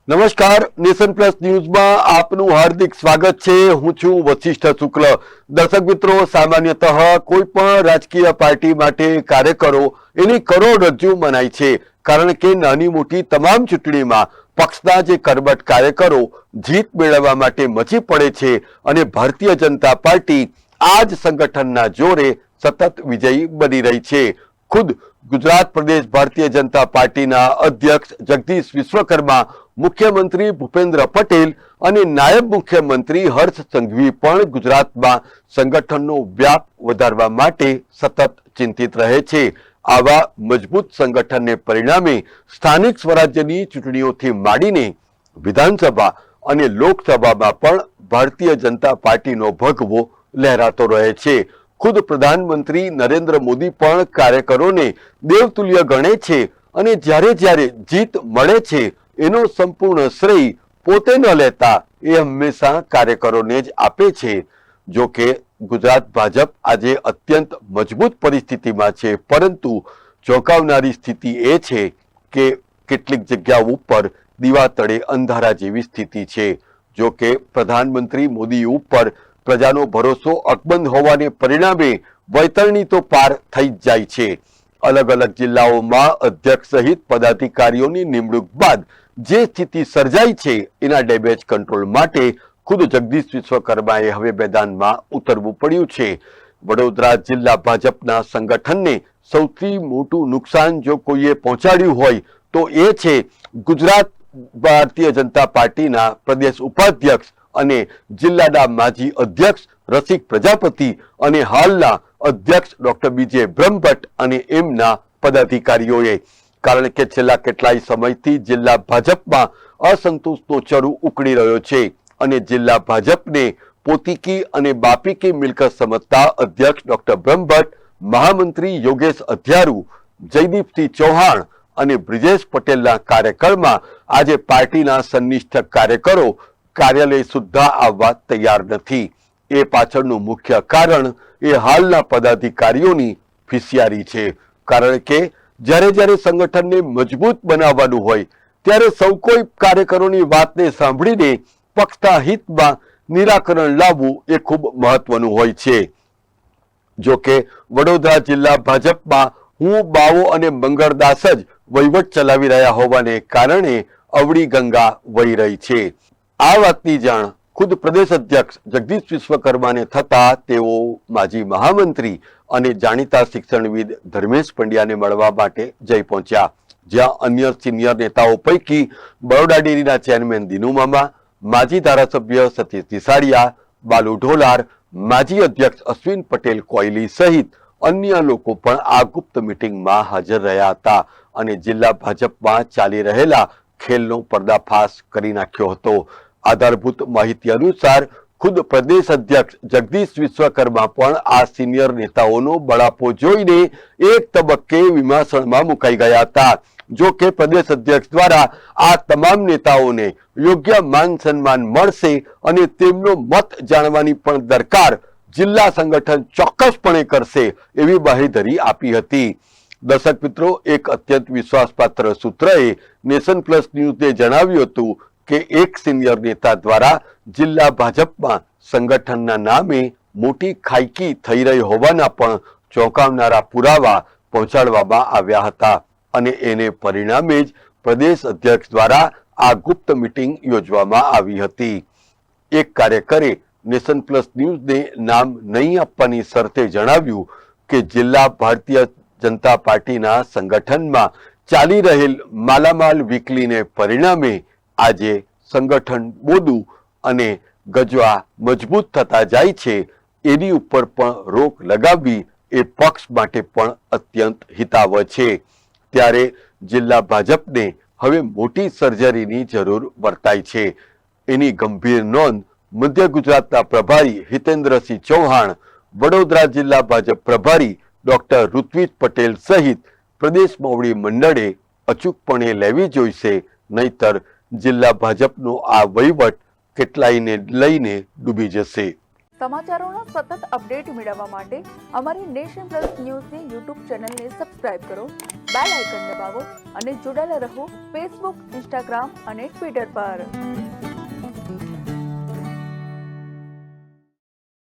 નમસ્કાર, nation plus ન્યૂઝમાં આપનું હાર્દિક સ્વાગત છે। હું છું વશિષ્ઠ શુક્લ। દર્શક મિત્રો, સામાન્યતઃ કોઈ પણ રાજકીય પાર્ટી માટે કાર્યકરો એની કરોડરજ્જુ મનાય છે, કારણ કે નાની મોટી તમામ ચૂંટણીમાં પક્ષના જે કરબટ કાર્યકરો જીત મેળવવા માટે મચી પડે છે અને ભારતીય જનતા પાર્ટી આ જ સંગઠનના જોરે સતત વિજયી બની રહી છે। ખુદ ગુજરાત પ્રદેશ ભારતીય જનતા પાર્ટીના અધ્યક્ષ જગદીશ વિશ્વકર્મા, મુખ્યમંત્રી ભૂપેન્દ્ર પટેલ અને નાયબ મુખ્યમંત્રી હર્ષ સંઘવી પણ ગુજરાતમાં સંગઠનનો વ્યાપ વધારવા માટે સતત ચિંતિત રહે છે। આવા મજબૂત સંગઠનને પરિણામે સ્થાનિક સ્વરાજ્યની ચૂંટણીઓથી માંડીને વિધાનસભા અને લોકસભામાં પણ ભારતીય જનતા પાર્ટીનો ભગવો લહેરાતો રહે છે। ખુદ પ્રધાનમંત્રી નરેન્દ્ર મોદી પણ કાર્યકરોને દેવતુલ્ય ગણે છે અને જ્યારે જ્યારે જીત મળે છે એનો સંપૂર્ણ શ્રેય પોતે ન લેતા એ હંમેશા કાર્યકરોને જ આપે છે। જો કે ગુજરાત ભાજપ આજે અત્યંત મજબૂત પરિસ્થિતિમાં છે, પરંતુ ચોંકાવનારી સ્થિતિ એ છે કે કેટલીક જગ્યાઓ ઉપર દીવા તળે અંધારા જેવી સ્થિતિ છે। જો કે પ્રધાનમંત્રી મોદી ઉપર પ્રજાનો ભરોસો અકબંધ હોવાને પરિણામે વૈતરણી તો પાર થઈ જ જાય છે। અલગ અલગ જિલ્લાઓમાં અધ્યક્ષ સહિત પદાધિકારીઓની નિમણૂક બાદ જે સ્થિતિ સર્જાઈ છે એના ડેમેજ કંટ્રોલ માટે ખુદ જગદીશ વિશ્વકર્માએ હવે મેદાનમાં ઉતરવું પડ્યું છે। વડોદરા જિલ્લા ભાજપના સંગઠનને સૌથી મોટું નુકસાન જો કોઈએ પહોંચાડ્યું હોય તો એ છે ગુજરાત ભારતીય જનતા પાર્ટીના પ્રદેશ ઉપાધ્યક્ષ અને જિલ્લાના માજી અધ્યક્ષ રસિક પ્રજાપતિ અને હાલના અધ્યક્ષ ડોક્ટર બીજે બ્રહ્મભટ્ટ અને એમના પદાધિકારીઓએ। કારણ કે છેલ્લા કેટલાય સમયથી જિલ્લા ભાજપમાં અસંતોષનો ચરુ ઉકળી રહ્યો છે અને જિલ્લા ભાજપને પોતીકી અને બાપીકી મિલકત સમજતા અધ્યક્ષ ડોક્ટર બ્રહ્મભટ્ટ, મહામંત્રી યોગેશ અધ્યારુ, જયદીપસિંહ ચૌહાણ અને બ્રિજેશ પટેલના કાર્યકાળમાં આજે પાર્ટીના સન્નિષ્ઠ કાર્યકરો કાર્યાલય સુદ્ધા આવવા તૈયાર નથી। એ પાછળનું મુખ્ય કારણ એ હાલના પદાધિકારીઓની ફિસિયારી છે। કારણ કે જ્યારે જ્યારે સંગઠનને મજબૂત બનાવવાનું હોય ત્યારે સૌ કોઈ કાર્યકરોની વાતને સાંભળીને પક્ષના હિતમાં નિરાકરણ લાવવું એ ખૂબ મહત્વનું હોય છે। જો કે વડોદરા જિલ્લા ભાજપમાં હું, બાવો અને મંગળદાસ જ વહીવટ ચલાવી રહ્યા હોવાને કારણે અવળી ગંગા વહી રહી છે। આ વાતની જાણ ખુદ પ્રદેશ અધ્યક્ષ જગદીશ વિશ્વકર્માને થતા તેઓ માજી મહામંત્રી અને જાણીતા શિક્ષણવિદ ધર્મેશ પંડ્યાને મળવા માટે જઈ પહોંચ્યા, જ્યાં અન્ય સિનિયર નેતાઓ પૈકી બરોડા ડેરીના ચેરમેન દિનુ મામા, માજી ધારાસભ્ય સતીશ દિસાડિયા, બાલુ ઢોલાર, માજી અધ્યક્ષ અશ્વિન પટેલ કોયલી સહિત અન્ય લોકો પણ આ ગુપ્ત મિટિંગમાં હાજર રહ્યા હતા અને જિલ્લા ભાજપમાં ચાલી રહેલા ખેલનો પર્દાફાશ કરી નાખ્યો હતો। આધારભૂત માહિતી અનુસાર ખુદ પ્રદેશ અધ્યક્ષ જગદીશ વિશ્વકર્મા પણ આ સિનિયર નેતાઓનો બળાપો જોઈને એક તબક્કે વિમાસણમાં મુકાઈ ગયા હતા। જો કે પ્રદેશ અધ્યક્ષ દ્વારા આ તમામ નેતાઓને યોગ્ય માન સન્માન મળશે અને તેમનો મત જાણવાની પણ દરકાર જિલ્લા સંગઠન ચોક્કસપણે કરશે એવી બાહેધરી આપી હતી। દર્શક મિત્રો, એક અત્યંત વિશ્વાસપાત્ર સૂત્રએ નેશન પ્લસ ન્યૂઝને જણાવ્યું હતું કે એક સિનિયર નેતા દ્વારા જિલ્લા ભાજપમાં સંગઠનના નામે મોટી ખાઈકી થઈ રહી હોવાના પણ ચોંકાવનારા પુરાવા પહોંચાડવામાં આવ્યા હતા અને એને પરિણામે જ પ્રદેશ અધ્યક્ષ દ્વારા આ ગુપ્ત મિટિંગ યોજવામાં આવી હતી। એક કાર્યકરે નેશન પ્લસ ન્યૂઝને નામ નહીં આપવાની શરતે જણાવ્યું કે જિલ્લા ભારતીય જનતા પાર્ટીના સંગઠનમાં ચાલી રહેલ માલામાલ વીકલીને પરિણામે આજે સંગઠન બોદું અને ગજવા મજબૂત થતા જાય છે। એની ઉપર પણ રોક લગાવવી એ પક્ષ માટે પણ અત્યંત હિતાવહ છે। ત્યારે જિલ્લા ભાજપને હવે મોટી સર્જરીની જરૂર વર્તાય છે। એની ગંભીર નોંધ મધ્ય ગુજરાતના પ્રભારી હિતેન્દ્રસિંહ ચૌહાણ, વડોદરા જિલ્લા ભાજપ પ્રભારી ડોક્ટર ઋત્વિજ પટેલ સહિત પ્રદેશ મોવડી મંડળે અચૂકપણે લેવી જોઈશે, નહીતર જિલ્લા ભાજપનો આ વહીવટ કેટલાયને લઈને ડૂબી જશે। સમાચારોના સતત અપડેટ મેળવવા માટે અમારી નેશન પ્લસ ન્યૂઝની યુટ્યુબ ચેનલને સબસ્ક્રાઇબ કરો, બેલ આઇકન દબાવો અને જોડાયેલા રહો ફેસબુક, ઇન્સ્ટાગ્રામ અને ટ્વિટર પર।